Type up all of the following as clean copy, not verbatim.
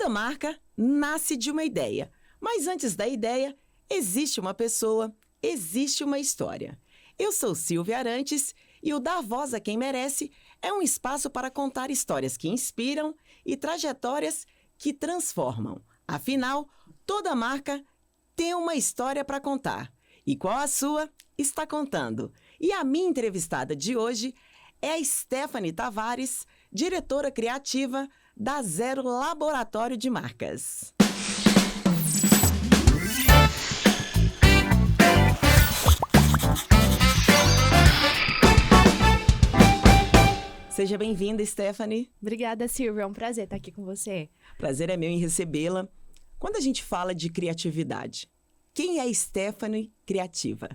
Toda marca nasce de uma ideia, mas antes da ideia, existe uma pessoa, existe uma história. Eu sou Silvia Arantes e o Dar Voz a Quem Merece é um espaço para contar histórias que inspiram e trajetórias que transformam. Afinal, toda marca tem uma história para contar. E qual a sua está contando? E a minha entrevistada de hoje é a Stephanie Tavares, diretora criativa da Zero Laboratório de Marcas. Seja bem-vinda, Stephanie. Obrigada, Silvia. É um prazer estar aqui com você. Prazer é meu em recebê-la. Quando a gente fala de criatividade, quem é Stephanie criativa?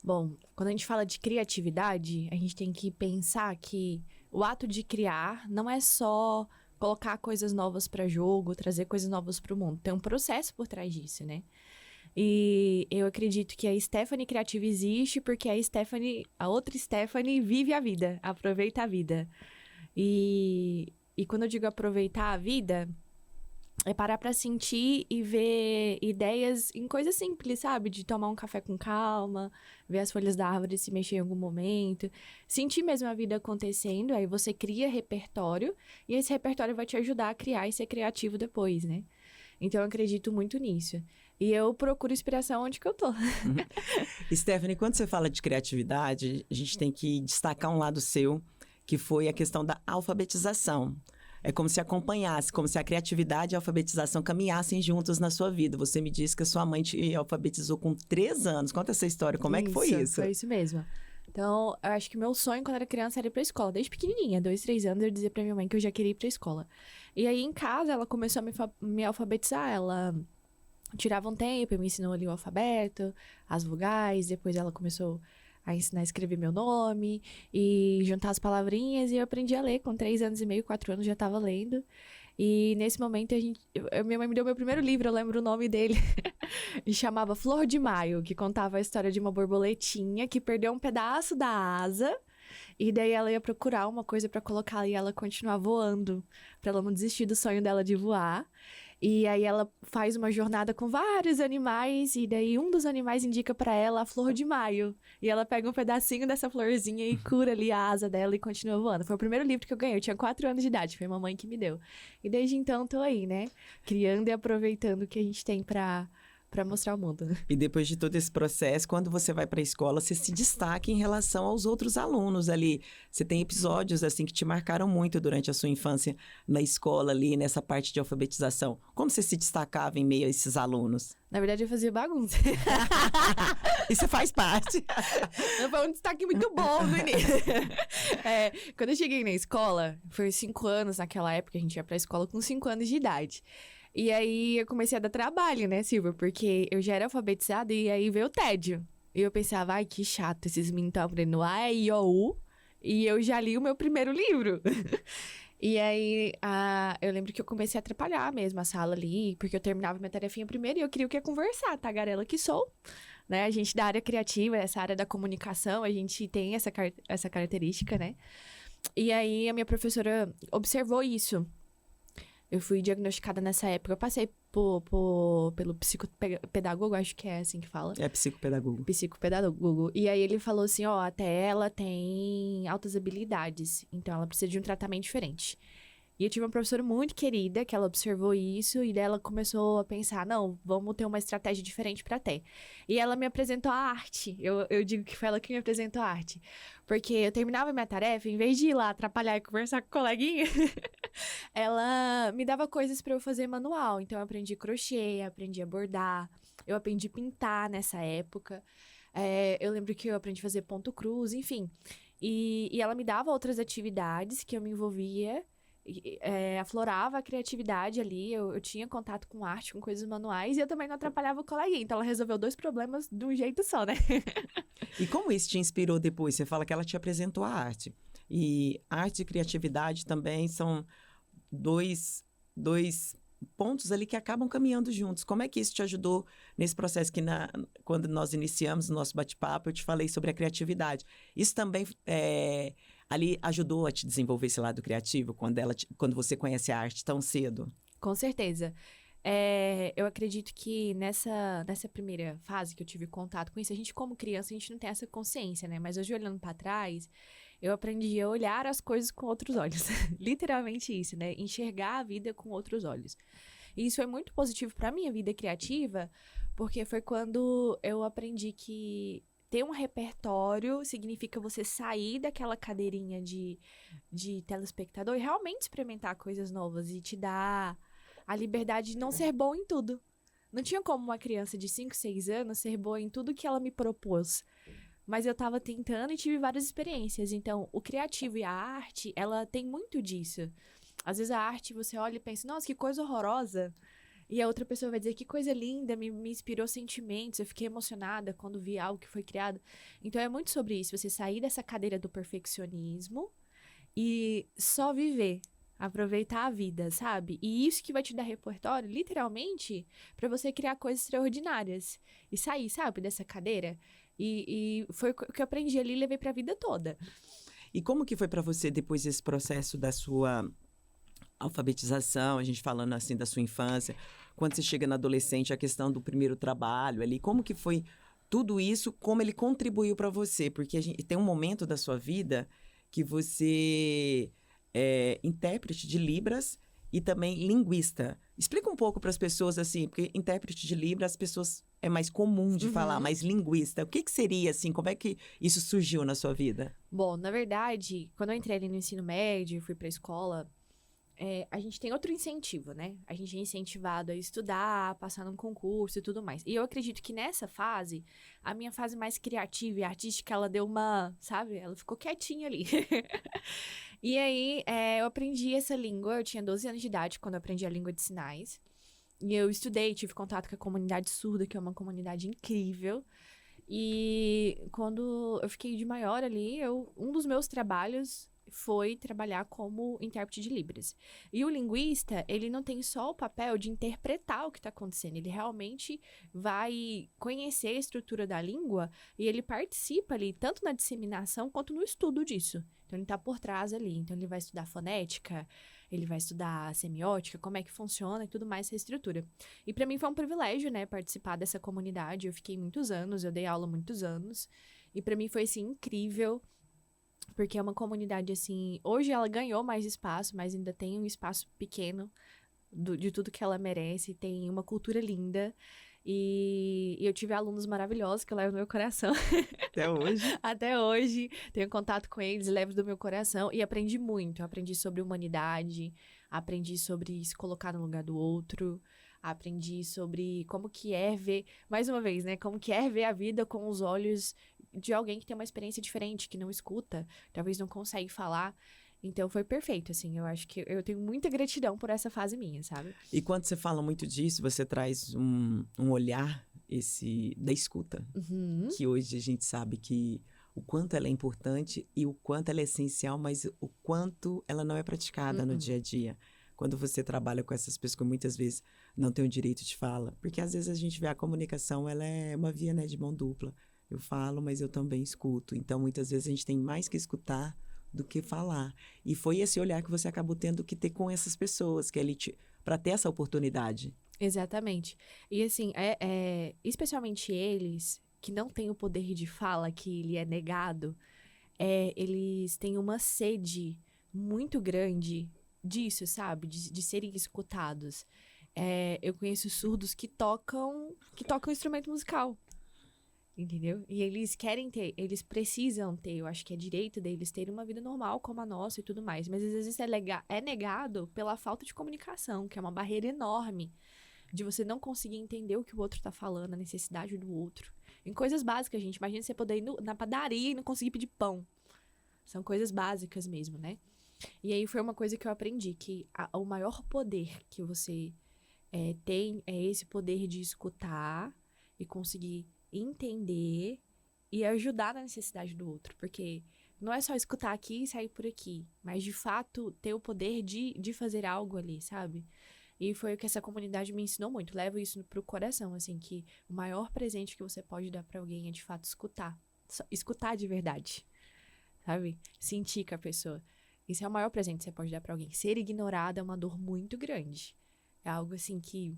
Bom, quando a gente fala de criatividade, a gente tem que pensar que o ato de criar não é só colocar coisas novas para jogo, trazer coisas novas para o mundo. Tem um processo por trás disso, né? E eu acredito que a Stephanie criativa existe porque a outra Stephanie vive a vida, aproveita a vida. E quando eu digo aproveitar a vida, é parar pra sentir e ver ideias em coisas simples, sabe? De tomar um café com calma, ver as folhas da árvore se mexer em algum momento. Sentir mesmo a vida acontecendo, aí você cria repertório e esse repertório vai te ajudar a criar e ser criativo depois, né? Então eu acredito muito nisso. E eu procuro inspiração onde que eu tô. Stephanie, quando você fala de criatividade, a gente tem que destacar um lado seu, que foi a questão da alfabetização. É como se acompanhasse, como se a criatividade e a alfabetização caminhassem juntos na sua vida. Você me disse que a sua mãe te alfabetizou com 3 anos. Conta essa história, como é que foi isso? Foi isso mesmo. Então, eu acho que meu sonho quando era criança era ir pra escola. Desde pequenininha, 2, 3 anos, eu dizia pra minha mãe que eu já queria ir pra escola. E aí, em casa, ela começou a me alfabetizar. Ela tirava um tempo, me ensinou ali o alfabeto, as vogais. Depois ela começou a ensinar a escrever meu nome e juntar as palavrinhas, e eu aprendi a ler. Com 3 anos e meio, 4 anos, já estava lendo. E nesse momento, minha mãe me deu meu primeiro livro, eu lembro o nome dele, e chamava Flor de Maio, que contava a história de uma borboletinha que perdeu um pedaço da asa, e daí ela ia procurar uma coisa pra colocar e ela continuar voando, pra ela não desistir do sonho dela de voar. E aí ela faz uma jornada com vários animais, e daí um dos animais indica pra ela a flor de maio. E ela pega um pedacinho dessa florzinha e cura ali a asa dela e continua voando. Foi o primeiro livro que eu ganhei, eu tinha 4 anos de idade, foi a mamãe que me deu. E desde então tô aí, né? Criando e aproveitando o que a gente tem pra mostrar ao mundo. E depois de todo esse processo, quando você vai para a escola, você se destaca em relação aos outros alunos ali. Você tem episódios assim que te marcaram muito durante a sua infância na escola ali, nessa parte de alfabetização. Como você se destacava em meio a esses alunos? Na verdade, eu fazia bagunça. Isso faz parte. Não foi um destaque muito bom no início. Quando eu cheguei na escola, foi 5 anos naquela época, a gente ia pra escola com 5 anos de idade. E aí, eu comecei a dar trabalho, né, Silvia? Porque eu já era alfabetizada e aí veio o tédio. E eu pensava, ai, que chato, esses meninos estão aprendendo A, E, I, O, U. E eu já li o meu primeiro livro. E aí, eu lembro que eu comecei a atrapalhar mesmo a sala ali, porque eu terminava minha tarefinha primeiro e eu queria o quê? Conversar, tagarela que sou. Né? A gente da área criativa, essa área da comunicação, a gente tem essa característica, né? E aí, a minha professora observou isso. Eu fui diagnosticada nessa época. Eu passei pelo psicopedagogo, acho que é assim que fala. É psicopedagogo. Psicopedagogo. E aí ele falou assim, até ela tem altas habilidades, então ela precisa de um tratamento diferente. E eu tive uma professora muito querida que ela observou isso e daí ela começou a pensar, não, vamos ter uma estratégia diferente pra ter. E ela me apresentou a arte. Eu digo que foi ela que me apresentou a arte. Porque eu terminava minha tarefa, em vez de ir lá atrapalhar e conversar com o coleguinha, ela me dava coisas pra eu fazer manual. Então eu aprendi crochê, aprendi a bordar, eu aprendi a pintar nessa época. Eu lembro que eu aprendi a fazer ponto cruz, enfim. E ela me dava outras atividades que eu me envolvia, aflorava a criatividade ali, eu tinha contato com arte, com coisas manuais, e eu também não atrapalhava o coleguinha. Então, ela resolveu 2 problemas de um jeito só, né? E como isso te inspirou depois? Você fala que ela te apresentou a arte. E arte e criatividade também são dois pontos ali que acabam caminhando juntos. Como é que isso te ajudou nesse processo que quando nós iniciamos o nosso bate-papo, eu te falei sobre a criatividade. Isso também ali ajudou a te desenvolver esse lado criativo quando você conhece a arte tão cedo? Com certeza. Eu acredito que nessa primeira fase que eu tive contato com isso, a gente como criança, a gente não tem essa consciência, né? Mas hoje olhando pra trás, eu aprendi a olhar as coisas com outros olhos. Literalmente isso, né? Enxergar a vida com outros olhos. E isso foi muito positivo pra minha vida criativa, porque foi quando eu aprendi que ter um repertório significa você sair daquela cadeirinha de telespectador e realmente experimentar coisas novas e te dar a liberdade de não ser bom em tudo. Não tinha como uma criança de 5, 6 anos ser boa em tudo que ela me propôs. Mas eu tava tentando e tive várias experiências. Então, o criativo e a arte, ela tem muito disso. Às vezes a arte, você olha e pensa, nossa, que coisa horrorosa. E a outra pessoa vai dizer, que coisa linda, me inspirou sentimentos, eu fiquei emocionada quando vi algo que foi criado. Então, é muito sobre isso, você sair dessa cadeira do perfeccionismo e só viver. Aproveitar a vida, sabe? E isso que vai te dar repertório, literalmente, pra você criar coisas extraordinárias. E sair, sabe, dessa cadeira. E foi o que eu aprendi ali e levei pra vida toda. E como que foi para você depois desse processo da sua alfabetização, a gente falando assim da sua infância, quando você chega na adolescente, a questão do primeiro trabalho ali, como que foi tudo isso, como ele contribuiu para você? Porque tem um momento da sua vida que você é intérprete de Libras e também linguista. Explica um pouco para as pessoas assim, porque intérprete de Libras as pessoas é mais comum de falar, mas linguista, o que seria assim, como é que isso surgiu na sua vida? Bom, na verdade, quando eu entrei ali no ensino médio, fui pra escola, a gente tem outro incentivo, né? A gente é incentivado a estudar, passar num concurso e tudo mais. E eu acredito que nessa fase, a minha fase mais criativa e artística, ela deu uma, sabe? Ela ficou quietinha ali. E aí, eu aprendi essa língua, eu tinha 12 anos de idade quando eu aprendi a língua de sinais. E eu estudei, tive contato com a comunidade surda, que é uma comunidade incrível. E quando eu fiquei de maior ali, um dos meus trabalhos foi trabalhar como intérprete de Libras. E o linguista, ele não tem só o papel de interpretar o que está acontecendo, ele realmente vai conhecer a estrutura da língua e ele participa ali, tanto na disseminação quanto no estudo disso. Então, ele está por trás ali. Então, ele vai estudar fonética, ele vai estudar semiótica, como é que funciona e tudo mais, essa estrutura. E para mim foi um privilégio, né, participar dessa comunidade. Eu fiquei muitos anos, eu dei aula muitos anos. E para mim foi, assim, incrível, porque é uma comunidade, assim... Hoje ela ganhou mais espaço, mas ainda tem um espaço pequeno de tudo que ela merece. Tem uma cultura linda. E eu tive alunos maravilhosos que eu levo no meu coração. Até hoje? Até hoje. Tenho contato com eles, levo do meu coração. E aprendi muito. Eu aprendi sobre humanidade. Aprendi sobre se colocar no lugar do outro. Aprendi sobre como que é ver... Mais uma vez, né? Como que é ver a vida com os olhos de alguém que tem uma experiência diferente, que não escuta, talvez não consegue falar. Então, foi perfeito, assim. Eu acho que eu tenho muita gratidão por essa fase minha, sabe? E quando você fala muito disso, você traz um olhar da escuta. Que hoje a gente sabe que o quanto ela é importante e o quanto ela é essencial, mas o quanto ela não é praticada no dia a dia. Quando você trabalha com essas pessoas que muitas vezes não têm o direito de fala. Porque às vezes a gente vê a comunicação, ela é uma via, né, de mão dupla. Eu falo, mas eu também escuto. Então, muitas vezes a gente tem mais que escutar do que falar. E foi esse olhar que você acabou tendo que ter com essas pessoas, que ele para ter essa oportunidade. Exatamente. E assim, especialmente eles que não têm o poder de fala, que lhe é negado, eles têm uma sede muito grande disso, sabe? De serem escutados. Eu conheço surdos que tocam instrumento musical. Entendeu? E eles querem ter, eles precisam ter, eu acho que é direito deles terem uma vida normal como a nossa e tudo mais. Mas às vezes é negado pela falta de comunicação, que é uma barreira enorme de você não conseguir entender o que o outro tá falando, a necessidade do outro. Em coisas básicas, gente. Imagina você poder ir na padaria e não conseguir pedir pão. São coisas básicas mesmo, né? E aí foi uma coisa que eu aprendi, que o maior poder que você tem é esse poder de escutar e conseguir entender e ajudar na necessidade do outro, porque não é só escutar aqui e sair por aqui, mas de fato ter o poder de fazer algo ali, sabe? E foi o que essa comunidade me ensinou muito. Levo isso pro coração, assim, que o maior presente que você pode dar pra alguém é de fato escutar. Escutar de verdade, sabe? Sentir com a pessoa. Esse é o maior presente que você pode dar pra alguém. Ser ignorado é uma dor muito grande. É algo assim que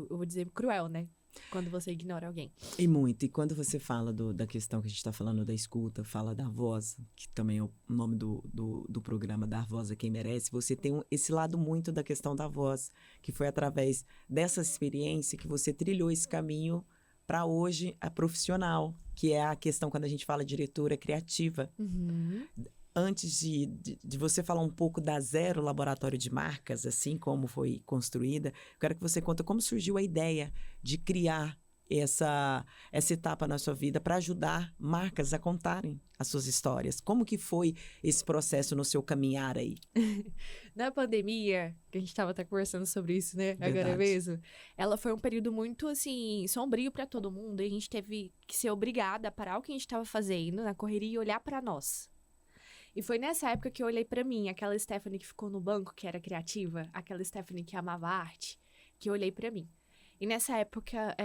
eu vou dizer cruel, né? Quando você ignora alguém. E muito. E quando você fala da questão que a gente está falando da escuta, fala da voz, que também é o nome do programa, Dar Voz a Quem Merece, você tem esse lado muito da questão da voz, que foi através dessa experiência que você trilhou esse caminho para hoje a profissional, que é a questão quando a gente fala diretora criativa. Uhum. Antes de você falar um pouco da Zero Laboratório de Marcas, assim como foi construída, eu quero que você conte como surgiu a ideia de criar essa etapa na sua vida para ajudar marcas a contarem as suas histórias. Como que foi esse processo no seu caminhar aí? Na pandemia, que a gente estava até conversando sobre isso, né? Verdade. Agora mesmo. Ela foi um período muito, assim, sombrio para todo mundo. E a gente teve que ser obrigada a parar o que a gente estava fazendo na correria e olhar para nós. E foi nessa época que eu olhei pra mim, aquela Stephanie que ficou no banco, que era criativa, aquela Stephanie que amava a arte, que eu olhei pra mim. E nessa época,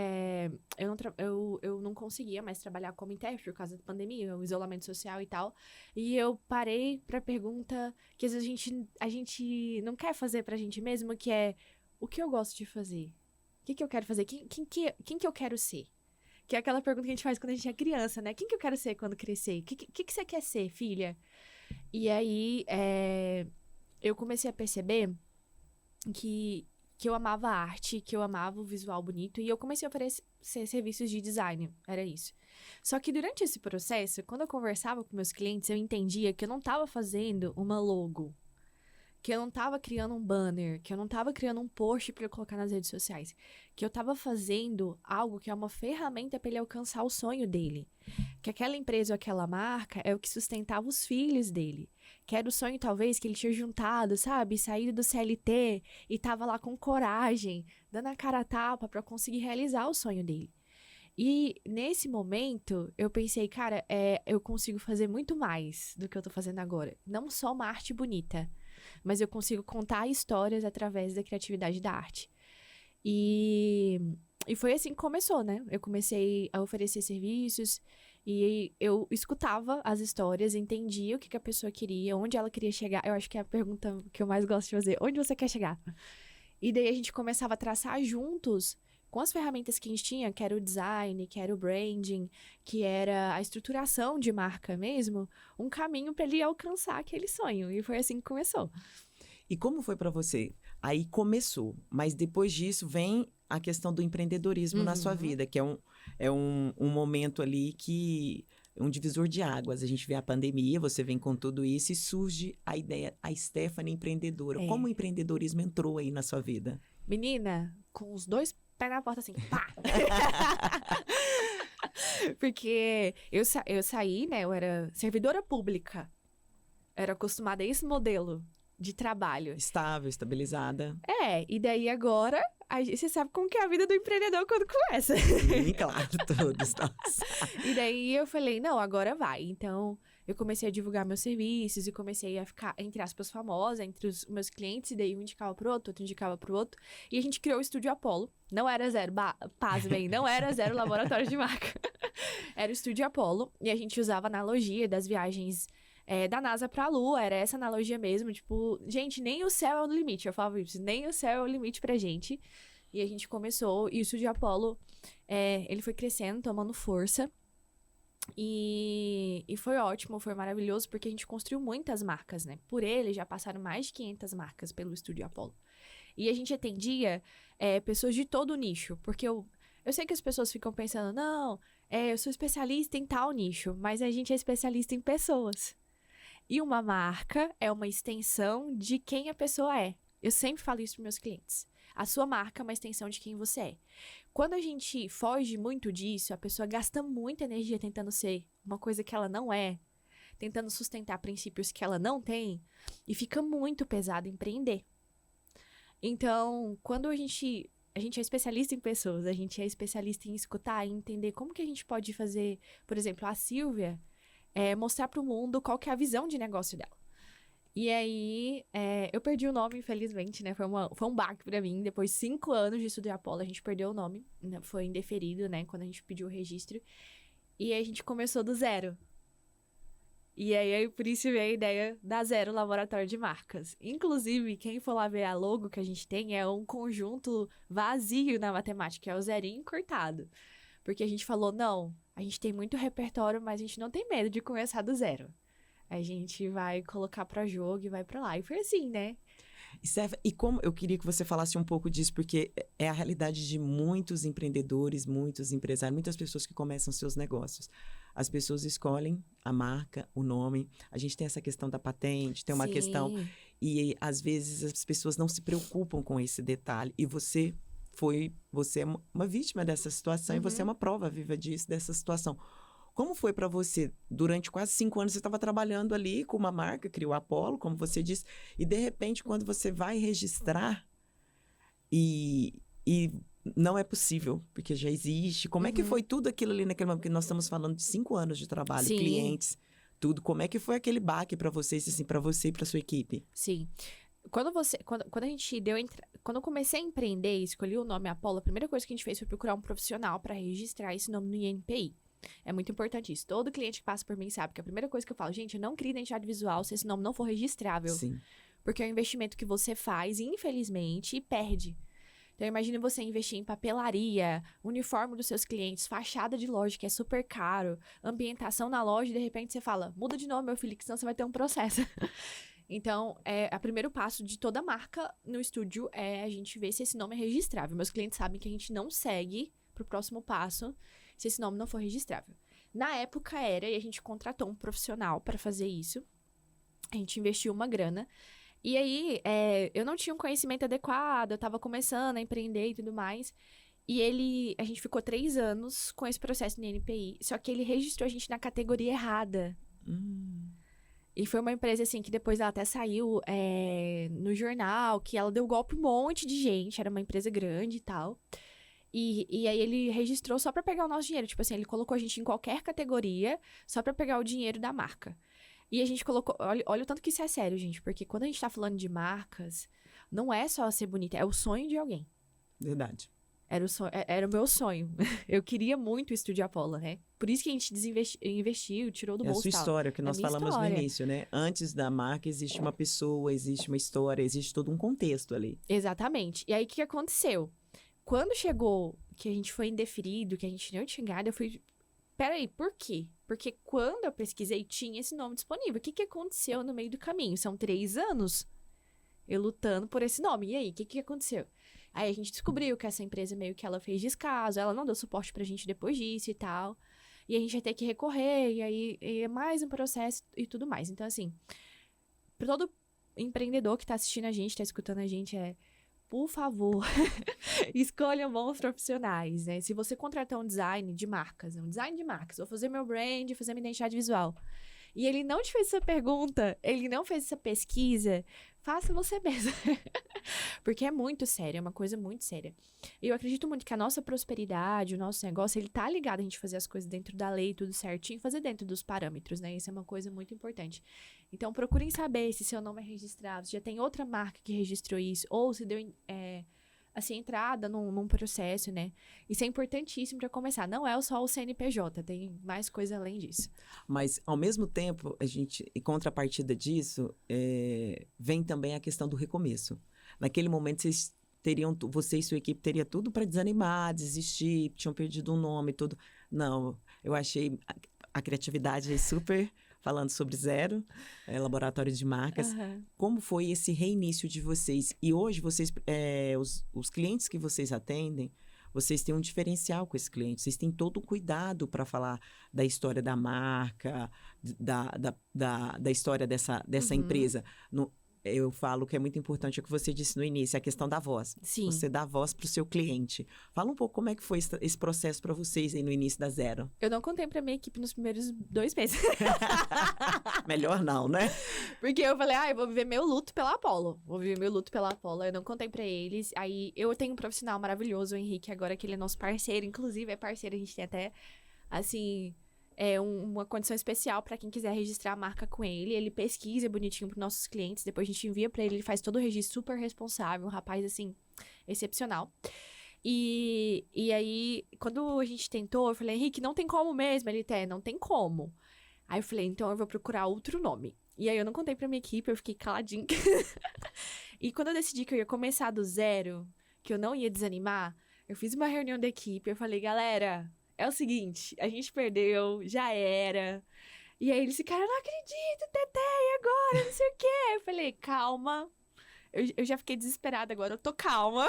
eu não conseguia mais trabalhar como intérprete por causa da pandemia, o isolamento social e tal. E eu parei pra pergunta que às vezes a gente não quer fazer pra gente mesmo, que é: o que eu gosto de fazer? O que eu quero fazer? Quem que eu quero ser? Que é aquela pergunta que a gente faz quando a gente é criança, né? Quem que eu quero ser quando crescer? O que você quer ser, filha? E aí, eu comecei a perceber que eu amava a arte, que eu amava o visual bonito, e eu comecei a oferecer serviços de design, era isso. Só que durante esse processo, quando eu conversava com meus clientes, eu entendia que eu não estava fazendo uma logo, que eu não estava criando um banner, que eu não estava criando um post para eu colocar nas redes sociais, que eu estava fazendo algo que é uma ferramenta para ele alcançar o sonho dele. Que aquela empresa ou aquela marca é o que sustentava os filhos dele. Que era o sonho, talvez, que ele tinha juntado, sabe? Saído do CLT e tava lá com coragem, dando a cara a tapa para conseguir realizar o sonho dele. E nesse momento, eu pensei, cara, eu consigo fazer muito mais do que eu tô fazendo agora. Não só uma arte bonita, mas eu consigo contar histórias através da criatividade da arte. E foi assim que começou, né? Eu comecei a oferecer serviços e eu escutava as histórias, entendia o que a pessoa queria, onde ela queria chegar. Eu acho que é a pergunta que eu mais gosto de fazer: onde você quer chegar? E daí a gente começava a traçar juntos, com as ferramentas que a gente tinha, que era o design, que era o branding, que era a estruturação de marca mesmo, um caminho para ele alcançar aquele sonho. E foi assim que começou. E como foi para você? Aí começou, mas depois disso vem a questão do empreendedorismo na sua vida, que é um momento ali que é um divisor de águas. A gente vê a pandemia, você vem com tudo isso e surge a ideia, a Stephanie empreendedora. Como o empreendedorismo entrou aí na sua vida? Menina, com os dois pés na porta assim, pá! Porque eu saí, né, eu era servidora pública. Era acostumada a esse modelo de trabalho. Estável, estabilizada. E daí agora, você sabe como que é a vida do empreendedor quando começa. Sim, claro, todos nós. E daí eu falei, não, agora vai. Então, eu comecei a divulgar meus serviços e comecei a ficar, entre aspas, famosa entre os meus clientes. E daí um indicava pro outro indicava pro outro. E a gente criou o Estúdio Apollo. Não era Zero, pasmem, não era Zero Laboratório de Marca. Era o Estúdio Apollo. E a gente usava a analogia das viagens da NASA pra Lua, era essa analogia mesmo, tipo, gente, nem o céu é o limite, eu falava isso, nem o céu é o limite pra gente. E a gente começou, e o Estúdio Apollo, ele foi crescendo, tomando força, e foi ótimo, foi maravilhoso, porque a gente construiu muitas marcas, né? Por ele, já passaram mais de 500 marcas pelo Estúdio Apollo. E a gente atendia pessoas de todo o nicho, porque eu sei que as pessoas ficam pensando, não, eu sou especialista em tal nicho, mas a gente é especialista em pessoas. E uma marca é uma extensão de quem a pessoa é. Eu sempre falo isso para meus clientes. A sua marca é uma extensão de quem você é. Quando a gente foge muito disso, a pessoa gasta muita energia tentando ser uma coisa que ela não é, tentando sustentar princípios que ela não tem, e fica muito pesado empreender. Então, quando a gente é especialista em pessoas, a gente é especialista em escutar e entender como que a gente pode fazer, por exemplo, a Silvia, mostrar para o mundo qual que é a visão de negócio dela. E aí, eu perdi o nome, infelizmente, né? Foi um baque para mim. Depois de 5 anos de Estúdio Apollo, a gente perdeu o nome. Foi indeferido, né? Quando a gente pediu o registro. E aí, a gente começou do zero. E aí, por isso veio a ideia da Zero Laboratório de Marcas. Inclusive, quem for lá ver a logo que a gente tem é um conjunto vazio na matemática, é o zerinho cortado. Porque a gente falou, não, a gente tem muito repertório, mas a gente não tem medo de começar do zero. A gente vai colocar pra jogo e vai pra lá. E foi assim, né? E como eu queria que você falasse um pouco disso, porque é a realidade de muitos empreendedores, muitos empresários, muitas pessoas que começam seus negócios. As pessoas escolhem a marca, o nome. A gente tem essa questão da patente, tem uma Sim. questão. E às vezes as pessoas não se preocupam com esse detalhe. E você é uma vítima dessa situação e você é uma prova viva disso, dessa situação. Como foi para você? Durante quase 5 anos você estava trabalhando ali com uma marca, criou a Apollo, como você disse, e de repente quando você vai registrar e não é possível, porque já existe. Como é que foi tudo aquilo ali naquele momento? Porque nós estamos falando de 5 anos de trabalho, Sim. clientes, tudo. Como é que foi aquele baque para vocês, assim, para você e para sua equipe? Sim. Quando a gente quando eu comecei a empreender e escolhi o nome Apollo, a primeira coisa que a gente fez foi procurar um profissional para registrar esse nome no INPI. É muito importante isso. Todo cliente que passa por mim sabe que a primeira coisa que eu falo, gente, eu não crio identidade visual se esse nome não for registrável. Sim. Porque é um investimento que você faz, infelizmente, e perde. Então, imagine você investir em papelaria, uniforme dos seus clientes, fachada de loja, que é super caro, ambientação na loja, e de repente você fala, muda de nome, meu filho, que senão você vai ter um processo. Então, o primeiro passo de toda marca no estúdio é a gente ver se esse nome é registrável. Meus clientes sabem que a gente não segue pro próximo passo se esse nome não for registrável. Na época era, e a gente contratou um profissional para fazer isso. A gente investiu uma grana. E aí, eu não tinha um conhecimento adequado, eu tava começando a empreender e tudo mais. E a gente ficou 3 anos com esse processo no INPI, só que ele registrou a gente na categoria errada. E foi uma empresa, assim, que depois ela até saiu no jornal, que ela deu golpe um monte de gente, era uma empresa grande e tal. E aí ele registrou só pra pegar o nosso dinheiro. Tipo assim, ele colocou a gente em qualquer categoria só pra pegar o dinheiro da marca. E a gente colocou... Olha o tanto que isso é sério, gente. Porque quando a gente tá falando de marcas, não é só ser bonita, é o sonho de alguém. Verdade. Era o meu sonho. Eu queria muito o Estúdio Apollo, né? Por isso que a gente investiu, tirou do É a bolso sua e tal. história, que nós minha falamos história. no início, né? Antes da marca existe uma pessoa, existe uma história, existe todo um contexto ali. Exatamente. E aí, o que aconteceu? Quando chegou que a gente foi indeferido, que a gente não tinha ganhado, eu fui... Peraí, por quê? Porque quando eu pesquisei, tinha esse nome disponível. O que aconteceu no meio do caminho? São 3 anos eu lutando por esse nome. E aí, o que aconteceu? Aí a gente descobriu que essa empresa meio que ela fez descaso, ela não deu suporte pra gente depois disso e tal. E a gente ia ter que recorrer, e aí é mais um processo e tudo mais. Então, assim, pra todo empreendedor que tá assistindo a gente, tá escutando a gente, por favor, escolham bons profissionais, né? Se você contratar um design de marcas, vou fazer meu brand, fazer minha identidade visual, e ele não te fez essa pergunta, ele não fez essa pesquisa, faça você mesmo. Porque é muito sério, é uma coisa muito séria. E eu acredito muito que a nossa prosperidade, o nosso negócio, ele tá ligado a gente fazer as coisas dentro da lei, tudo certinho, fazer dentro dos parâmetros, né? Isso é uma coisa muito importante. Então, procurem saber se seu nome é registrado, se já tem outra marca que registrou isso, ou se deu, assim, entrada num processo, né? Isso é importantíssimo para começar. Não é só o CNPJ, tem mais coisa além disso. Mas, ao mesmo tempo, em contrapartida disso, vem também a questão do recomeço. Naquele momento, você e sua equipe teria tudo para desanimar, desistir, tinham perdido um nome, tudo. Não, eu achei a criatividade super... Falando sobre Zero, laboratório de marcas. Uhum. Como foi esse reinício de vocês? E hoje, vocês, os clientes que vocês atendem, vocês têm um diferencial com esses clientes. Vocês têm todo o cuidado para falar da história da marca, da história dessa empresa. Eu falo que é muito importante o que você disse no início, a questão da voz. Sim. Você dá voz para o seu cliente. Fala um pouco como é que foi esse processo para vocês aí no início da Zero. Eu não contei pra minha equipe nos primeiros 2 meses. Melhor não, né? Porque eu falei, eu vou viver meu luto pela Apollo. Eu não contei pra eles. Aí, eu tenho um profissional maravilhoso, o Henrique, agora que ele é nosso parceiro. Inclusive, é parceiro, a gente tem até, assim... uma condição especial para quem quiser registrar a marca com ele. Ele pesquisa bonitinho para nossos clientes, depois a gente envia para ele, ele faz todo o registro super responsável, um rapaz, assim, excepcional. E aí, quando a gente tentou, eu falei, Henrique, não tem como mesmo? Ele, não tem como. Aí eu falei, então eu vou procurar outro nome. E aí eu não contei pra minha equipe, eu fiquei caladinha. E quando eu decidi que eu ia começar do zero, que eu não ia desanimar, eu fiz uma reunião da equipe, eu falei, galera, é o seguinte, a gente perdeu, já era. E aí eles ficaram, não acredito, Teté, e agora, não sei o quê. Eu falei, calma, eu já fiquei desesperada agora, eu tô calma.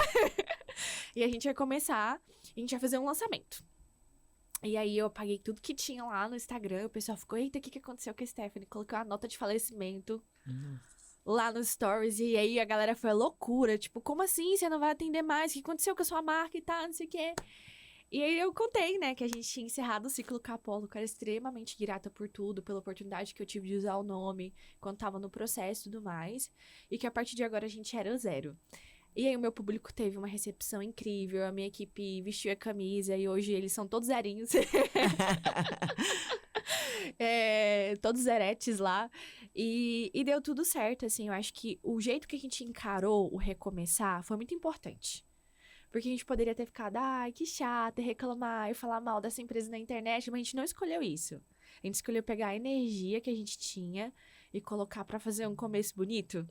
E a gente vai começar, a gente vai fazer um lançamento. E aí eu apaguei tudo que tinha lá no Instagram, o pessoal ficou, eita, o que aconteceu com a Stephanie? Colocou a nota de falecimento lá nos stories, e aí a galera foi loucura, tipo, como assim, você não vai atender mais? O que aconteceu com a sua marca e tal, não sei o quê. E aí eu contei, né, que a gente tinha encerrado o ciclo com a Apollo, que eu era extremamente grata por tudo, pela oportunidade que eu tive de usar o nome quando tava no processo e tudo mais, e que a partir de agora a gente era o zero. E aí o meu público teve uma recepção incrível, a minha equipe vestiu a camisa e hoje eles são todos zerinhos. Todos zeretes lá. E deu tudo certo, assim. Eu acho que o jeito que a gente encarou o recomeçar foi muito importante. Porque a gente poderia ter ficado, ai, que chato, reclamar e falar mal dessa empresa na internet, mas a gente não escolheu isso. A gente escolheu pegar a energia que a gente tinha e colocar pra fazer um começo bonito.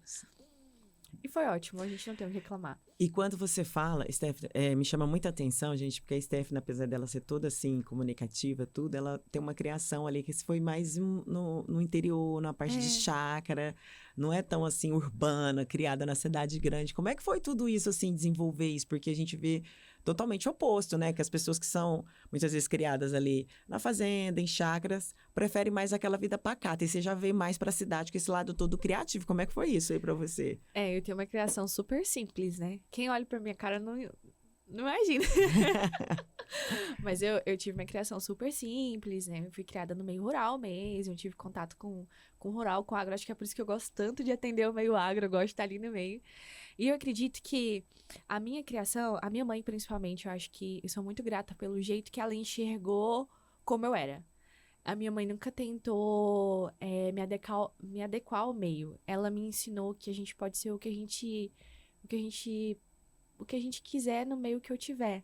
E foi ótimo, a gente não tem o que reclamar. E quando você fala, Stephanie, me chama muita atenção, gente, porque a Stephanie, apesar dela ser toda assim, comunicativa, tudo, ela tem uma criação ali que foi mais no interior, na parte de chácara, não é tão assim urbana, criada na cidade grande. Como é que foi tudo isso, assim, desenvolver isso? Porque a gente vê totalmente oposto, né? Que as pessoas que são muitas vezes criadas ali na fazenda, em chácaras, preferem mais aquela vida pacata. E você já vê mais pra cidade com esse lado todo criativo. Como é que foi isso aí pra você? Eu tenho uma criação super simples, né? Quem olha pra minha cara não imagina. Mas eu tive uma criação super simples, né? Eu fui criada no meio rural mesmo, eu tive contato com rural, com agro. Acho que é por isso que eu gosto tanto de atender o meio agro, eu gosto de estar ali no meio. E eu acredito que a minha criação, a minha mãe principalmente, eu acho que eu sou muito grata pelo jeito que ela enxergou como eu era. A minha mãe nunca tentou me adequar ao meio. Ela me ensinou que a gente pode ser o que a gente quiser no meio que eu tiver.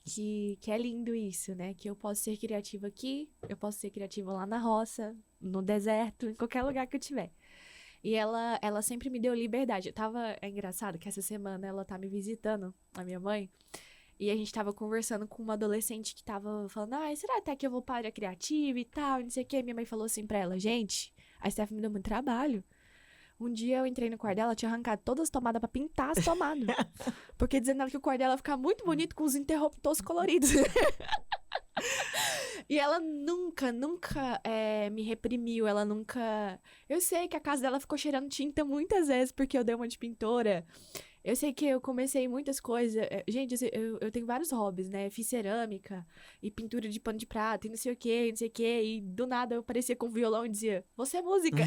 Que é lindo isso, né? Que eu posso ser criativa aqui, eu posso ser criativa lá na roça, no deserto, em qualquer lugar que eu tiver. E ela sempre me deu liberdade. É engraçado que essa semana ela tá me visitando, a minha mãe, e a gente tava conversando com uma adolescente que tava falando, será até que eu vou para a área criativa e tal, não sei o quê. Minha mãe falou assim pra ela, gente, a Steph me deu muito trabalho. Um dia eu entrei no quarto dela, ela tinha arrancado todas as tomadas pra pintar as tomadas. Porque dizendo ela que o quarto dela ia ficar muito bonito com os interruptores coloridos. E ela nunca me reprimiu, ela nunca... Eu sei que a casa dela ficou cheirando tinta muitas vezes porque eu dei uma de pintora. Eu sei que eu comecei muitas coisas. Gente, eu tenho vários hobbies, né? Fiz cerâmica e pintura de pano de prata e não sei o quê. E do nada eu aparecia com violão e dizia, você é música.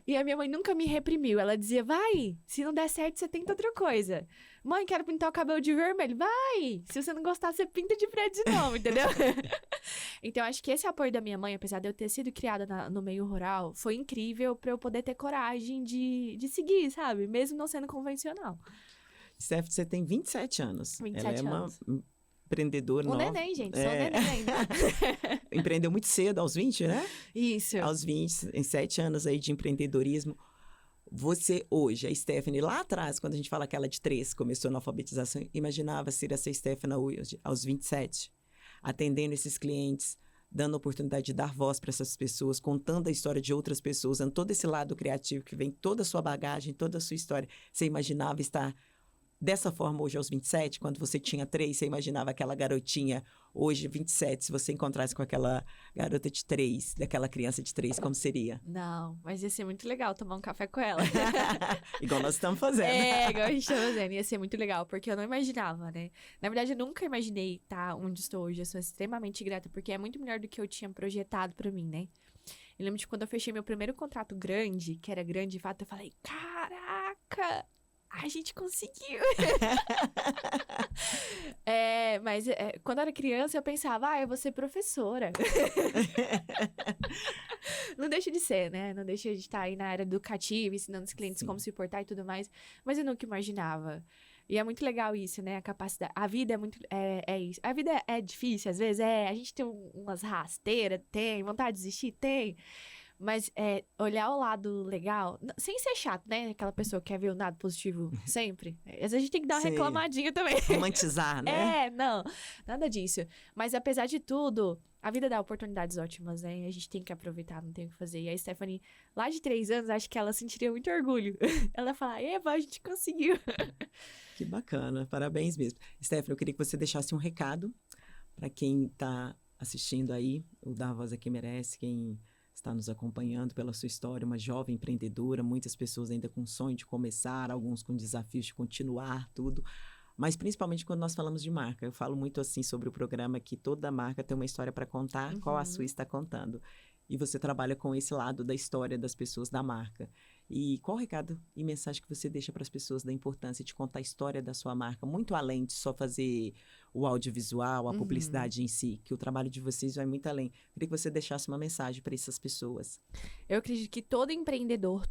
E a minha mãe nunca me reprimiu. Ela dizia, vai, se não der certo, você tenta outra coisa. Mãe, quero pintar o cabelo de vermelho. Vai, se você não gostar, você pinta de preto de novo, entendeu? Então, acho que esse apoio da minha mãe, apesar de eu ter sido criada no meio rural, foi incrível pra eu poder ter coragem de seguir, sabe? Mesmo não sendo convencional. Steph, você tem 27 anos. 27 Ela é anos. uma empreendedora nova. Neném, gente. Sou neném ainda. Empreendeu muito cedo, aos 20, né? Isso. Aos 20, em 7 anos aí de empreendedorismo. Você hoje, a Stephanie, lá atrás, quando a gente fala aquela de 3, começou na alfabetização, imaginava ser essa Stephanie hoje, aos 27, atendendo esses clientes, dando a oportunidade de dar voz para essas pessoas, contando a história de outras pessoas, dando todo esse lado criativo que vem toda a sua bagagem, toda a sua história. Você imaginava estar dessa forma hoje aos 27, quando você tinha 3, você imaginava aquela garotinha hoje, 27, se você encontrasse com aquela garota de 3, daquela criança de 3, como seria? Não, mas ia ser muito legal tomar um café com ela. Igual nós estamos fazendo. Igual a gente está fazendo. Ia ser muito legal, porque eu não imaginava, né? Na verdade, eu nunca imaginei estar onde estou hoje. Eu sou extremamente grata, porque é muito melhor do que eu tinha projetado pra mim, né? Eu lembro de quando eu fechei meu primeiro contrato grande, que era grande de fato, eu falei, caraca! a gente conseguiu. Mas quando eu era criança, eu pensava, eu vou ser professora. Não deixa de ser, né? Não deixa de estar aí na área educativa, ensinando os clientes como se portar e tudo mais. Mas eu nunca imaginava. E é muito legal isso, né? A capacidade. A vida é muito. É isso. A vida é difícil, às vezes. A gente tem umas rasteiras, tem. Vontade de desistir, tem. Mas olhar o lado legal, sem ser chato, né? Aquela pessoa que quer ver o lado positivo sempre. Às vezes a gente tem que dar uma reclamadinha também. Romantizar, né? Não, nada disso. Mas apesar de tudo, a vida dá oportunidades ótimas, né? E a gente tem que aproveitar, não tem o que fazer. E a Stephanie, lá de 3 anos, acho que ela sentiria muito orgulho. Ela ia falar, Eva, a gente conseguiu. Que bacana, parabéns mesmo. Stephanie, eu queria que você deixasse um recado para quem está assistindo aí, o Da Voz a Quem Merece, quem está nos acompanhando pela sua história, uma jovem empreendedora, muitas pessoas ainda com sonho de começar, alguns com desafios de continuar, tudo. Mas principalmente quando nós falamos de marca. Eu falo muito assim sobre o programa que toda marca tem uma história para contar, qual a sua está contando. E você trabalha com esse lado da história das pessoas da marca. E qual recado e mensagem que você deixa para as pessoas da importância de contar a história da sua marca, muito além de só fazer o audiovisual, a publicidade em si, que o trabalho de vocês vai muito além. Eu queria que você deixasse uma mensagem para essas pessoas. Eu acredito que todo empreendedor,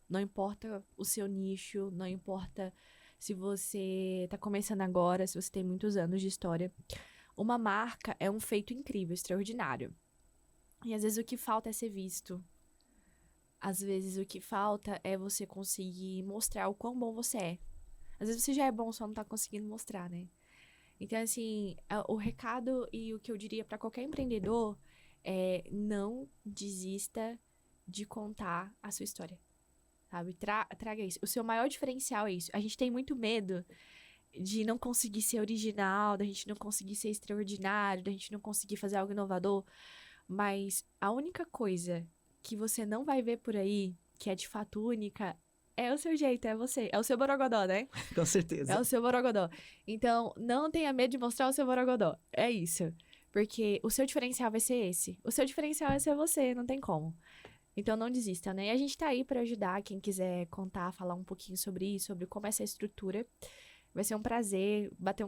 não importa o seu nicho, não importa se você está começando agora, se você tem muitos anos de história, uma marca é um feito incrível, extraordinário. E às vezes o que falta é ser visto. Às vezes o que falta é você conseguir mostrar o quão bom você é. Às vezes você já é bom, só não tá conseguindo mostrar, né? Então, assim, o recado e o que eu diria para qualquer empreendedor é não desista de contar a sua história, sabe? Traga isso. O seu maior diferencial é isso. A gente tem muito medo de não conseguir ser original, da gente não conseguir ser extraordinário, da gente não conseguir fazer algo inovador. Mas a única coisa que você não vai ver por aí, que é de fato única, é o seu jeito, é você. É o seu borogodó, né? Com certeza. É o seu borogodó. Então, não tenha medo de mostrar o seu borogodó. É isso. Porque o seu diferencial vai ser esse. O seu diferencial é ser você, não tem como. Então, não desista, né? E a gente tá aí pra ajudar quem quiser contar, falar um pouquinho sobre isso, sobre como é essa estrutura. Vai ser um prazer bater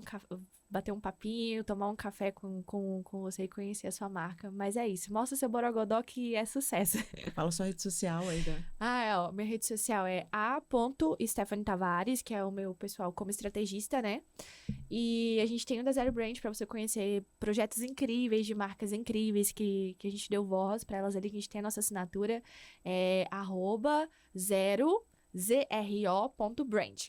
um papinho, tomar um café com você e conhecer a sua marca. Mas é isso. Mostra seu borogodó que é sucesso. Fala sua rede social aí, Dan. Minha rede social é a.Stephanie Tavares, que é o meu pessoal como estrategista, né? E a gente tem o da Zero Brand para você conhecer projetos incríveis, de marcas incríveis que a gente deu voz para elas ali, que a gente tem a nossa assinatura. É @0zro.brand.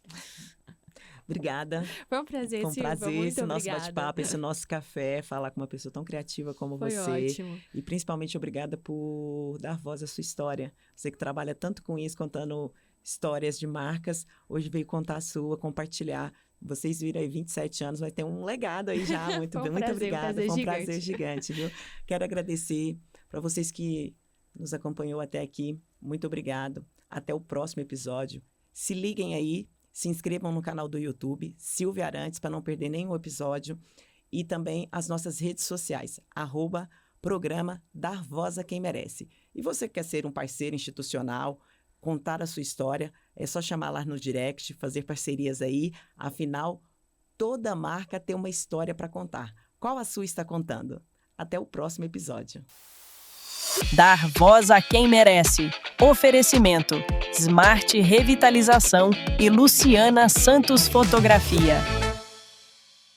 Obrigada. Foi um prazer, Foi um Silvia. prazer Muito esse nosso obrigada. bate-papo, esse nosso café, falar com uma pessoa tão criativa como Foi você. ótimo. E principalmente obrigada por dar voz à sua história. Você que trabalha tanto com isso, contando histórias de marcas, hoje veio contar a sua, compartilhar. Vocês viram aí 27 anos, vai ter um legado aí já. Muito obrigada. Foi um prazer gigante, viu? Quero agradecer para vocês que nos acompanhou até aqui. Muito obrigado. Até o próximo episódio. Se liguem aí. Se inscrevam no canal do YouTube, Silvia Arantes, para não perder nenhum episódio. E também as nossas redes sociais, @programa Dar Voz a Quem Merece. E você que quer ser um parceiro institucional, contar a sua história, é só chamar lá no direct, fazer parcerias aí. Afinal, toda marca tem uma história para contar. Qual a sua está contando? Até o próximo episódio. Dar voz a quem merece. Oferecimento: Smart Revitalização e Luciana Santos Fotografia.